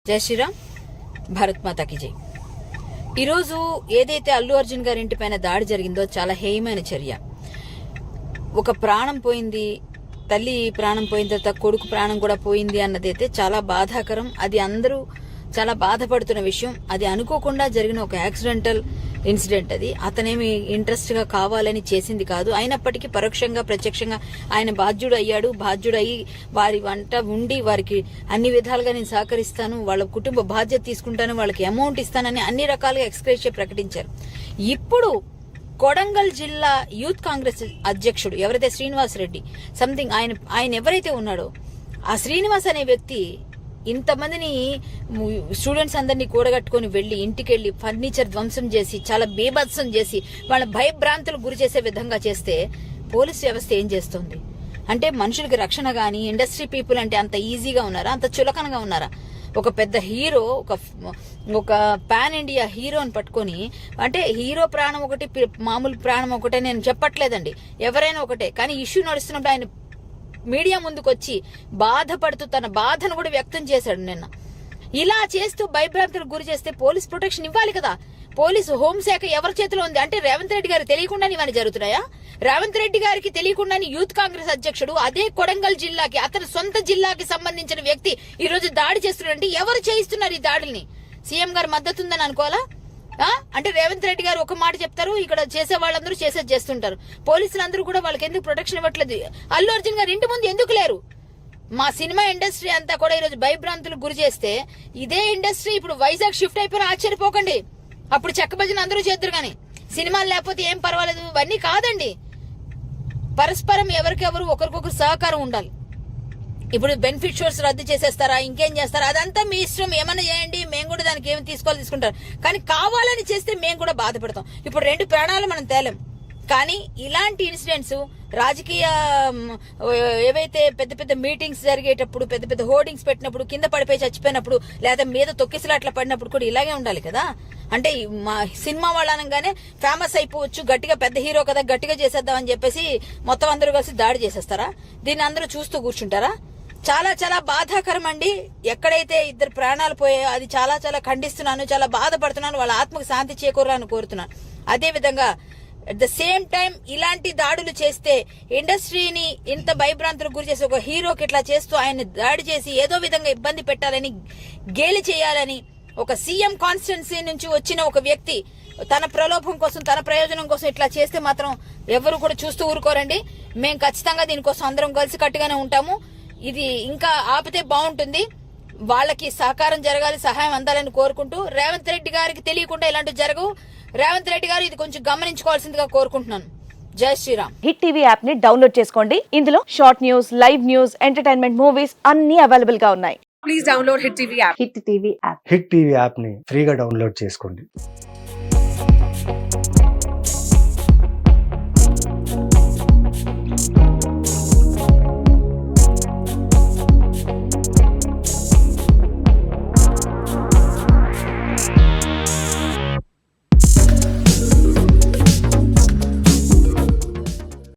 జై శ్రీరామ్, భారత్ మాతాకి జై. ఈరోజు ఏదైతే అల్లు అర్జున్ గారి ఇంటి పైన దాడి జరిగిందో చాలా హేయమైన చర్య. ఒక ప్రాణం పోయింది, తల్లి ప్రాణం పోయిన తర్వాత కొడుకు ప్రాణం కూడా పోయింది అన్నదైతే చాలా బాధాకరం. అది అందరూ చాలా బాధపడుతున్న విషయం. అది అనుకోకుండా జరిగిన ఒక యాక్సిడెంటల్ ఇన్సిడెంట్. అది అతనేమి ఇంట్రెస్ట్ గా కావాలని చేసింది కాదు. అయినప్పటికీ పరోక్షంగా ప్రత్యక్షంగా ఆయన బాధ్యుడయ్యి వారి వంట ఉండి వారికి అన్ని విధాలుగా నేను సహకరిస్తాను, వాళ్ళ కుటుంబ బాధ్యత తీసుకుంటాను, వాళ్ళకి అమౌంట్ ఇస్తానని అన్ని రకాలుగా ఎక్స్‌గ్రేషియా ప్రకటించారు. ఇప్పుడు కొడంగల్ జిల్లా యూత్ కాంగ్రెస్ అధ్యక్షుడు ఎవరైతే శ్రీనివాస్ రెడ్డి సంథింగ్ ఆయన ఎవరైతే ఉన్నాడో ఆ శ్రీనివాస్ అనే వ్యక్తి ఇంతమందిని స్టూడెంట్స్ అందరినీ కూడగట్టుకుని వెళ్లి ఇంటికెళ్లి ఫర్నిచర్ ధ్వంసం చేసి చాలా బేభత్సం చేసి వాళ్ళ భయభ్రాంతులకు గురి చేసే విధంగా చేస్తే పోలీస్ వ్యవస్థ ఏం చేస్తుంది అంటే మనుషులకి రక్షణ గాని ఇండస్ట్రీ పీపుల్ అంటే అంత ఈజీగా ఉన్నారా, అంత చులకనగా ఉన్నారా? ఒక పెద్ద హీరో, ఒక పాన్ ఇండియా హీరోని పట్టుకొని, అంటే హీరో ప్రాణం ఒకటి మామూలు ప్రాణం ఒకటే నేను చెప్పట్లేదండి, ఎవరైనా ఒకటే. కానీ ఇష్యూ నడుస్తున్నప్పుడు ఆయన మీడియా ముందుకు వచ్చి బాధపడుతూ తన బాధను కూడా వ్యక్తం చేశాడు నిన్న. ఇలా చేస్తూ భయభ్రాంతులకు గురి చేస్తే పోలీస్ ప్రొటెక్షన్ ఇవ్వాలి కదా. పోలీసు హోంశాఖ ఎవరి చేతిలో ఉంది అంటే రేవంత్ రెడ్డి గారికి తెలియకుండానే ఇవన్నీ జరుగుతున్నాయా? రేవంత్ రెడ్డి గారికి తెలియకుండానే యూత్ కాంగ్రెస్ అధ్యక్షుడు అదే కొడంగల్ జిల్లాకి, అతని సొంత జిల్లాకి సంబంధించిన వ్యక్తి ఈ రోజు దాడి చేస్తున్నారంటే ఎవరు చేయిస్తున్నారు ఈ దాడుల్ని? సీఎం గారు మద్దతు ఉందని అనుకోవాలా? అంటే రేవంత్ రెడ్డి గారు ఒక మాట చెప్తారు, ఇక్కడ చేసే వాళ్ళందరూ చేసేది చేస్తుంటారు. పోలీసులందరూ కూడా వాళ్ళకి ఎందుకు ప్రొటెక్షన్ ఇవ్వట్లేదు? అల్లు అర్జున్ గారు ఇంటి ముందు ఎందుకు లేరు? మా సినిమా ఇండస్ట్రీ అంతా కూడా ఈరోజు భయభ్రాంతులకు గురి చేస్తే ఇదే ఇండస్ట్రీ ఇప్పుడు వైజాగ్ షిఫ్ట్ అయిపోయినా ఆశ్చర్యపోకండి. అప్పుడు చెక్క భజన అందరూ చేద్దరు కానీ సినిమాలు లేకపోతే ఏం పర్వాలేదు, ఇవన్నీ కాదండి. పరస్పరం ఎవరికెవరు ఒకరికొకరు సహకారం ఉండాలి. ఇప్పుడు బెనిఫిట్ షోస్ రద్దు చేసేస్తారా, ఇంకేం చేస్తారా, అదంతా మీ ఇష్టం, ఏమన్నా చేయండి, మేము కూడా దానికి ఏమి తీసుకుంటారు. కానీ కావాలని చేస్తే మేము కూడా బాధపడతాం. ఇప్పుడు 2 ప్రాణాలు మనం తేలేం. కానీ ఇలాంటి ఇన్సిడెంట్స్ రాజకీయ ఏవైతే పెద్ద పెద్ద మీటింగ్స్ జరిగేటప్పుడు, పెద్ద పెద్ద హోర్డింగ్స్ పెట్టినప్పుడు, కింద పడిపోయి చచ్చిపోయినప్పుడు, లేదా మీద తొక్కిసలాట్లా పడినప్పుడు కూడా ఇలాగే ఉండాలి కదా. అంటే మా సినిమా వాళ్ళు అనగానే ఫేమస్ అయిపోవచ్చు, గట్టిగా పెద్ద హీరో కదా గట్టిగా చేసేద్దాం అని చెప్పేసి మొత్తం అందరూ కలిసి దాడి చేసేస్తారా? దీన్ని అందరూ చూస్తూ కూర్చుంటారా? చాలా చాలా బాధాకరం అండి. ఎక్కడైతే 2 ప్రాణాలు పోయాయో అది చాలా చాలా ఖండిస్తున్నాను, చాలా బాధపడుతున్నాను. వాళ్ళ ఆత్మకు శాంతి చేకూరాలని కోరుతున్నాను. అదే విధంగా అట్ ద సేమ్ టైం ఇలాంటి దాడులు చేస్తే ఇండస్ట్రీని ఇంత భయభ్రాంతులకు గురి చేసి ఒక హీరోకి ఇట్లా చేస్తూ ఆయన దాడి చేసి ఏదో విధంగా ఇబ్బంది పెట్టాలని, గేలి చేయాలని ఒక సీఎం కాన్స్టిట్యున్సీ నుంచి వచ్చిన ఒక వ్యక్తి తన ప్రలోభం కోసం, తన ప్రయోజనం కోసం ఇట్లా చేస్తే మాత్రం ఎవరు కూడా చూస్తూ ఊరుకోరండి. మేము ఖచ్చితంగా దీనికోసం అందరం కలిసి కట్టుగానే ఉంటాము. ఇది ఇంకా ఆపితే బాగుంటుంది. వాళ్ళకి సహకారం జరగాలి, సహాయం అందాలని కోరుకుంటూ, రేవంత్ రెడ్డి గారికి తెలియకుండా ఇలాంటివి జరగవు. రేవంత్ రెడ్డి గారు ఇది కొంచెం గమనించుకోవాల్సిందిగా కోరుకుంటున్నాను. జై శ్రీరామ్. హిట్ టీవీ యాప్ ని డౌన్లోడ్ చేసుకోండి. ఇందులో short news, live news, entertainment movies అన్ని అవైలబుల్ గా ఉన్నాయి. Please download Hit TV app. Hit TV app. Hit TV app ని ఫ్రీగా డౌన్లోడ్ చేసుకోండి.